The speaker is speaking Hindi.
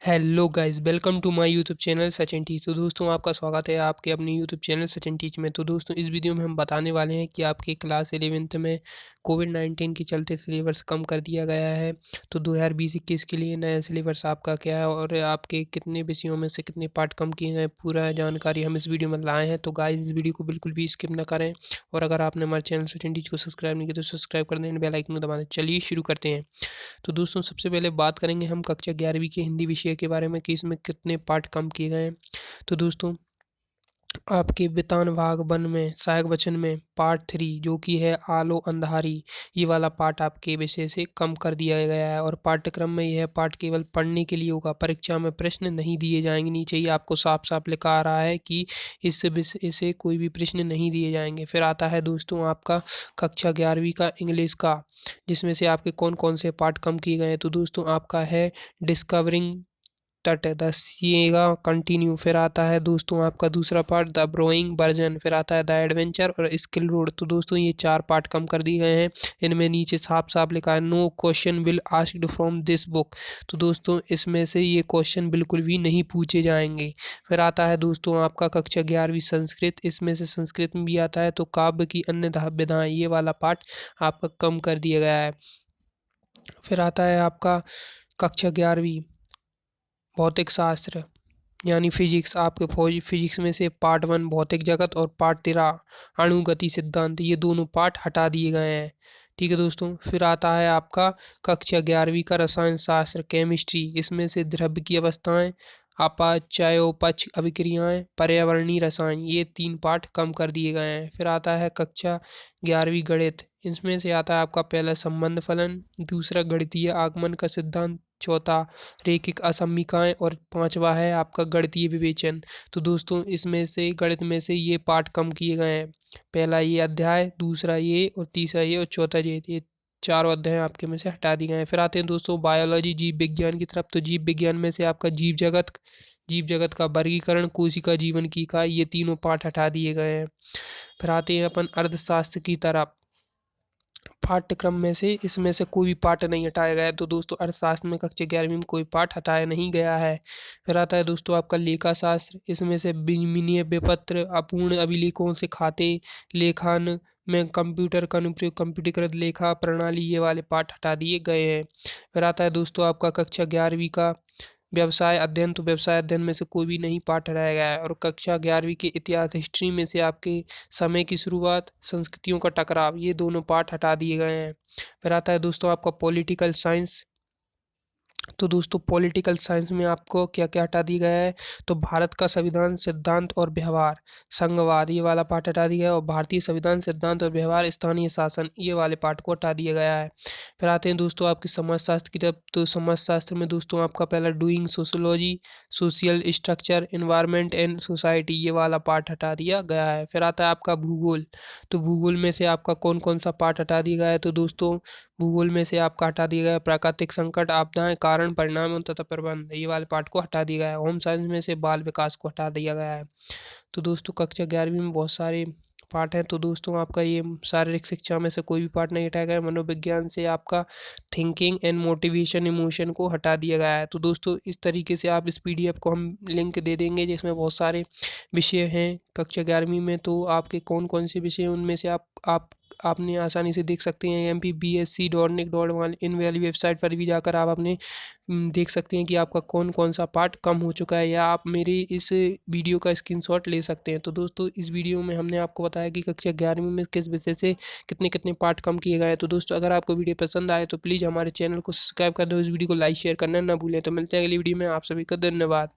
Hello guys, welcome to my YouTube channel Sachin teach. तो दोस्तों, आपका स्वागत है आपके अपने यूट्यूब चैनल सचिन टीच में। तो दोस्तों, इस वीडियो में हम बताने वाले हैं कि आपके क्लास 11th में कोविड-19 के चलते सिलेबस कम कर दिया गया है। तो 2020-21 के लिए नया सिलेबस आपका क्या है और आपके कितने विषयों में से कितने पार्ट कम किए गए, पूरा जानकारी हम इस वीडियो में लाए हैं। तो गाइस, इस वीडियो को बिल्कुल भी स्किप ना करें और अगर आपने हमारे चैनल सचिन टीच को सब्सक्राइब नहीं किया तो सब्सक्राइब कर दें, बेल आइकन को दबा दें। चलिए शुरू करते हैं। तो दोस्तों, सबसे पहले बात करेंगे हम कक्षा 11वीं के हिंदी विषय के बारे में कि इसमें कितने पाठ कम किए गए हैं। तो दोस्तों, आपके वितान भाग 1 में सहायक वचन में पार्ट 3 जो कि है आलो अंधारी, ये वाला पार्ट आपके विषय से कम कर दिया गया है और पाठ्यक्रम में यह पाठ केवल पढ़ने के लिए होगा। परीक्षा में प्रश्न नहीं दिए जाएंगे। नीचे ही आपको साफ साफ लिखा आ रहा है कि इस विषय से कोई भी प्रश्न नहीं दिए जाएंगे। फिर आता है दोस्तों आपका कक्षा 11वीं का इंग्लिश का, जिसमें से आपके कौन कौन से पार्ट कम किए गए हैं। तो दोस्तों, आपका है डिस्कवरिंग तट द सिएगा कंटिन्यू। फिर आता है दोस्तों आपका दूसरा पार्ट द ब्रोइंग वर्जन। फिर आता है द एडवेंचर और स्किल रोड। तो दोस्तों, ये 4 पार्ट कम कर दिए गए हैं। इनमें नीचे साफ साफ लिखा है no question will asked from this book. तो दोस्तों, इसमें से ये क्वेश्चन बिल्कुल भी नहीं पूछे जाएंगे। फिर आता है दोस्तों आपका कक्षा 11वीं संस्कृत। इसमें से संस्कृत में भी आता है तो काव्य की अन्य विधाएं, ये वाला पार्ट आपका कम कर दिया गया है। फिर आता है आपका कक्षा 11वीं भौतिक शास्त्र यानी फिजिक्स। आपके फिजिक्स में से पार्ट 1 भौतिक जगत और पार्ट 13 अणुगति सिद्धांत, ये दोनों पार्ट हटा दिए गए हैं। ठीक है दोस्तों। फिर आता है आपका कक्षा 11वीं का रसायन शास्त्र केमिस्ट्री। इसमें से द्रव्य की अवस्थाएं, अपाचयोपच अभिक्रियाएं, पर्यावरणीय रसायन, ये 3 पार्ट कम कर दिए गए हैं। फिर आता है कक्षा 11वीं गणित। इसमें से आता है आपका पहला संबंध फलन, दूसरा गणितीय आगमन का सिद्धांत, चौथा रैखिक असमीकाएं और पांचवा है आपका गणितीय विवेचन। तो दोस्तों, इसमें से गणित में से ये पाठ कम किए गए हैं। पहला ये अध्याय, दूसरा ये और तीसरा ये और चौथा ये चारों अध्याय आपके में से हटा दिए गए हैं। फिर आते हैं दोस्तों बायोलॉजी जीव विज्ञान की तरफ। तो जीव विज्ञान में से आपका जीव जगत का वर्गीकरण, कोशिका जीवन की इकाई, ये तीनों पाठ हटा दिए गए हैं। फिर आते हैं अपन अर्थशास्त्र की तरफ। पाठ्यक्रम में से इसमें से कोई भी पाठ नहीं हटाया गया है। तो दोस्तों, अर्थशास्त्र में कक्षा 11वीं में कोई पाठ हटाया नहीं गया है। फिर आता है दोस्तों आपका लेखा शास्त्र। इसमें से विनिमय विपत्र, अपूर्ण अभिलेखों से खाते, लेखन में कंप्यूटर का अनुप्रयोग, कंप्यूटरीकृत लेखा प्रणाली, ये वाले पाठ हटा दिए गए हैं। फिर आता है दोस्तों आपका कक्षा 11वीं का व्यवसाय अध्ययन। तो व्यवसाय अध्ययन में से कोई भी नहीं पाठ हटाया गया है। और कक्षा 11वीं के इतिहास हिस्ट्री में से आपके समय की शुरुआत, संस्कृतियों का टकराव, ये दोनों पाठ हटा दिए गए हैं। फिर आता है दोस्तों आपका पॉलिटिकल साइंस। तो दोस्तों, पॉलिटिकल साइंस में आपको क्या क्या हटा दिया गया है। तो भारत का संविधान सिद्धांत और व्यवहार, संघवाद, ये वाला पाठ हटा दिया गया है और भारतीय संविधान सिद्धांत और व्यवहार, स्थानीय शासन, ये वाले पाठ को हटा दिया गया है। फिर आते हैं दोस्तों आपकी समाजशास्त्र की तरफ। तो समाजशास्त्र में दोस्तों आपका पहला doing sociology, social structure, environment and society, ये वाला पाठ हटा दिया गया है। फिर आता है आपका भूगोल। तो भूगोल में से आपका कौन कौन सा पाठ हटा दिया गया है। तो दोस्तों, भूगोल में से आपका हटा दिया गया है प्राकृतिक संकट, आपदाएं, कारण परिणाम तथा प्रबंध, ये वाले पाठ को हटा दिया गया है। होम साइंस में से बाल विकास को हटा दिया गया है। तो दोस्तों, कक्षा 11वीं में बहुत सारे पार्ट हैं। तो दोस्तों, आपका ये शारीरिक शिक्षा में से कोई भी पार्ट नहीं हटाया गया है। मनोविज्ञान से आपका थिंकिंग एंड मोटिवेशन इमोशन को हटा दिया गया है। तो दोस्तों, इस तरीके से आप इस पीडीएफ को हम लिंक दे देंगे जिसमें बहुत सारे विषय हैं कक्षा 11वीं में। तो आपके कौन कौन से विषय हैं उनमें से आपने आसानी से देख सकते हैं। MPBSC.nic.in इन वाली वेबसाइट पर भी जाकर आप अपने देख सकते हैं कि आपका कौन कौन सा पार्ट कम हो चुका है, या आप मेरे इस वीडियो का स्क्रीनशॉट ले सकते हैं। तो दोस्तों, इस वीडियो में हमने आपको बताया कि कक्षा 11वीं में किस विषय से कितने कितने पार्ट कम किए गए हैं। तो दोस्तों, अगर आपको वीडियो पसंद आए तो प्लीज़ हमारे चैनल को सब्सक्राइब कर दो, इस वीडियो को लाइक शेयर करना ना भूलें। तो मिलते हैं अगली वीडियो में। आप सभी का धन्यवाद।